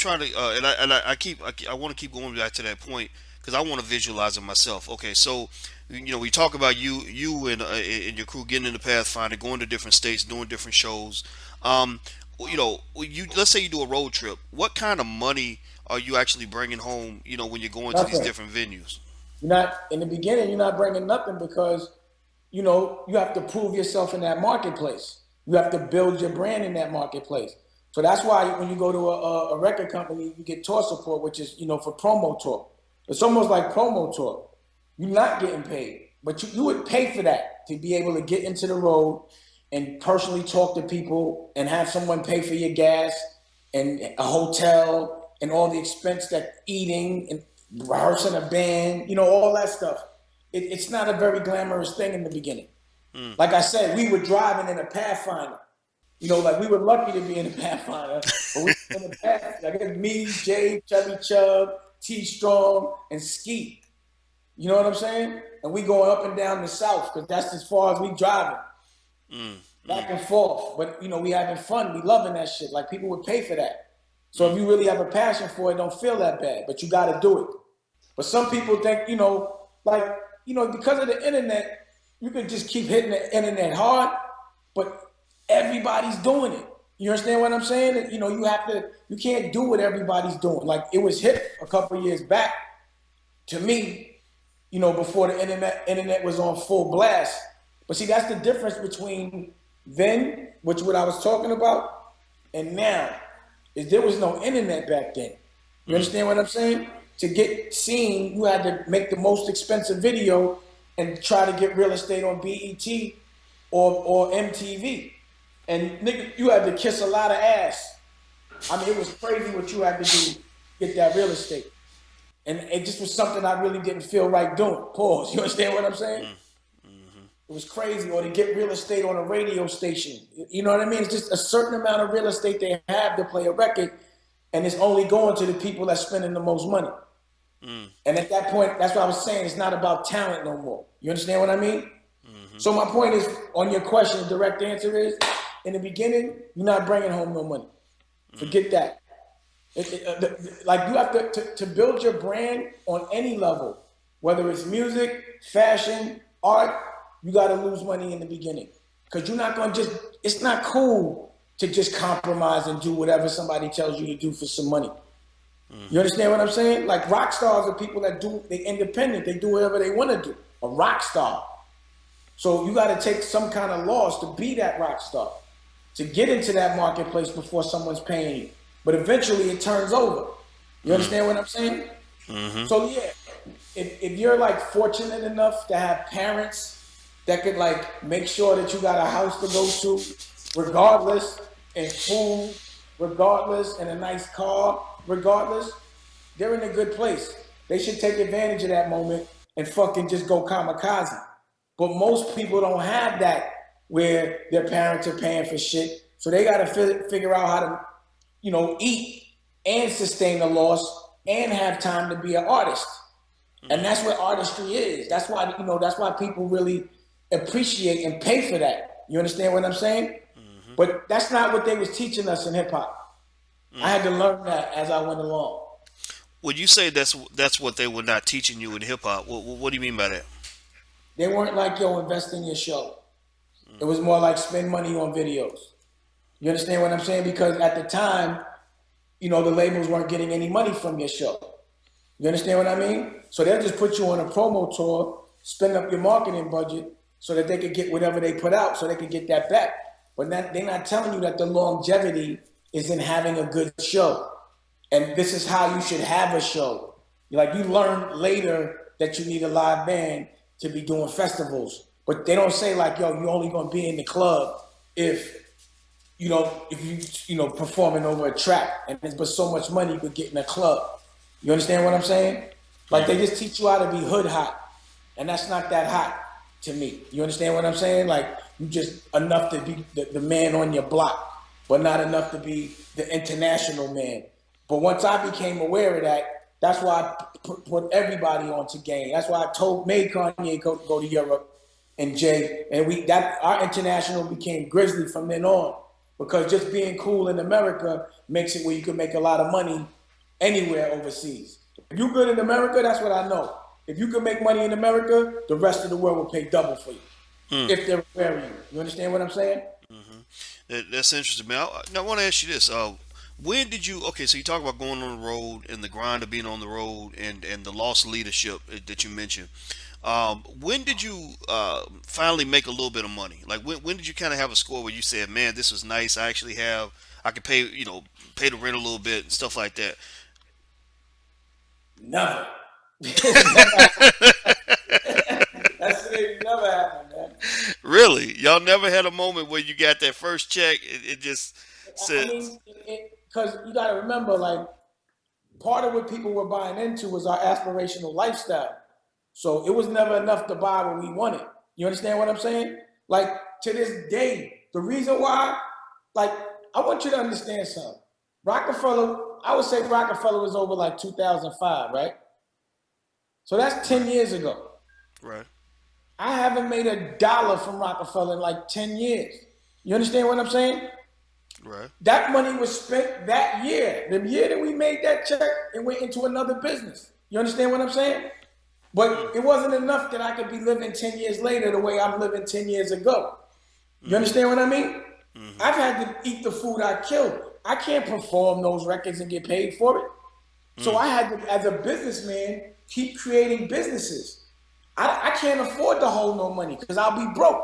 trying to, I want to keep going back to that point because I want to visualize it myself. Okay, so we talk about you and your crew getting into Pathfinder, going to different states, doing different shows. Um, you let's say you do a road trip. What kind of money are you actually bringing home? When you're going to these Nothing. different venues. You're not in the beginning. You're not bringing nothing because you have to prove yourself in that marketplace. You have to build your brand in that marketplace. So that's why when you go to a record company, you get tour support, which is for promo tour. It's almost like promo tour. You're not getting paid, but you would pay for that to be able to get into the road and personally talk to people and have someone pay for your gas and a hotel and all the expense that eating and rehearsing a band, all that stuff. It's not a very glamorous thing in the beginning. Mm. Like I said, we were driving in a Pathfinder. Like we were lucky to be in a Pathfinder, but we were in the Pathfinder. I guess me, Jay, Chubby Chub, T Strong, and Skeet. You know what I'm saying? And we going up and down the south because that's as far as we driving Mm. back Mm. and forth. But we having fun. We loving that shit. Like people would pay for that. So Mm. if you really have a passion for it, don't feel that bad. But you got to do it. But some people think, like, because of the internet, you can just keep hitting the internet hard, but everybody's doing it. You understand what I'm saying? You can't do what everybody's doing. Like it was hip a couple years back to me, before the internet was on full blast. But see, that's the difference between then, which what I was talking about, and now, is there was no internet back then. You Mm. understand what I'm saying? To get seen, you had to make the most expensive video and try to get real estate on BET or MTV. And nigga, you had to kiss a lot of ass. I mean, it was crazy what you had to do to get that real estate. And it just was something I really didn't feel right doing. Pause. You understand what I'm saying? Mm. Mhm. It was crazy. Or to get real estate on a radio station. You know what I mean? It's just a certain amount of real estate they have to play a record, and it's only going to the people that's spending the most money. Mm. And at that point, that's what I was saying. It's not about talent no more. You understand what I mean? Mhm. So my point is, on your question, the direct answer is, in the beginning, you're not bringing home no money. Mm. Forget that. Like you have to build your brand on any level, whether it's music, fashion, art. You got to lose money in the beginning because you're not gonna just. It's not cool to just compromise and do whatever somebody tells you to do for some money. You Mhm. understand what I'm saying? Like rock stars are people that they independent. They do whatever they want to do. A rock star. So you got to take some kind of loss to be that rock star, to get into that marketplace before someone's paying you. But eventually it turns over. You Mm. understand what I'm saying? Mhm. So yeah, if you're like fortunate enough to have parents that could like make sure that you got a house to go to, regardless, and food, regardless, and a nice car, regardless, they're in a good place. They should take advantage of that moment and fucking just go kamikaze. But most people don't have that where their parents are paying for shit. So they got to figure out how to, eat and sustain a loss and have time to be an artist. And Mm. that's what artistry is. That's why people really appreciate and pay for that. You understand what I'm saying? Mhm. But that's not what they was teaching us in hip hop. I Mm. had to learn that as I went along. Would you say that's what they were not teaching you in hip hop? What do you mean by that? They weren't like, yo, invest in your show. It was more like spend money on videos. You understand what I'm saying? Because at the time, the labels weren't getting any money from your show. You understand what I mean? So they'll just put you on a promo tour, spend up your marketing budget so that they could get whatever they put out so they could get that back. But they're not telling you that the longevity is in having a good show. And this is how you should have a show. Like you learn later that you need a live band to be doing festivals. But they don't say like, yo, you're only gonna be in the club if if you performing over a track and there's but so much money you could get in a club. You understand what I'm saying? Like they Mm. just teach you how to be hood hot, and that's not that hot to me. You understand what I'm saying? Like you just enough to be the man on your block, but not enough to be the international man. But once I became aware of that, that's why I put everybody onto game. That's why made Kanye go to Europe and Jay, and we that our international became Grizzly from then on. because just being cool in America makes it where you can make a lot of money anywhere overseas. If you're good in America, that's what I know. If you can make money in America, the rest of the world will pay double for you if they're aware of you. You understand what I'm saying? That's interesting, man. Now I want to ask you this: when did you? Okay, so you talk about going on the road and the grind of being on the road and the lost leadership that you mentioned. When did you finally make a little bit of money? Like when did you kind of have a score where you said, "Man, this was nice. I could pay pay the rent a little bit and stuff like that." Never. That's it. Never happened, man. Really, y'all never had a moment where you got that first check. It just I said, mean, because you got to remember, like, part of what people were buying into was our aspirational lifestyle. So it was never enough to buy what we wanted. You understand what I'm saying? Like, to this day, the reason why, like, I want you to understand something. Rockefeller, I would say Rockefeller was over like 2005, right? So that's 10 years ago. right, I haven't made a dollar from Rockefeller in like 10 years. You understand what I'm saying? right. That money was spent that year. The year that we made that check, it went into another business. You understand what I'm saying? But it wasn't enough that I could be living 10 years later the way I'm living 10 years ago. You understand what I mean? I've had to eat the food I killed. I can't perform those records and get paid for it. So I had to, as a businessman, keep creating businesses. I can't afford to hold no money because I'll be broke.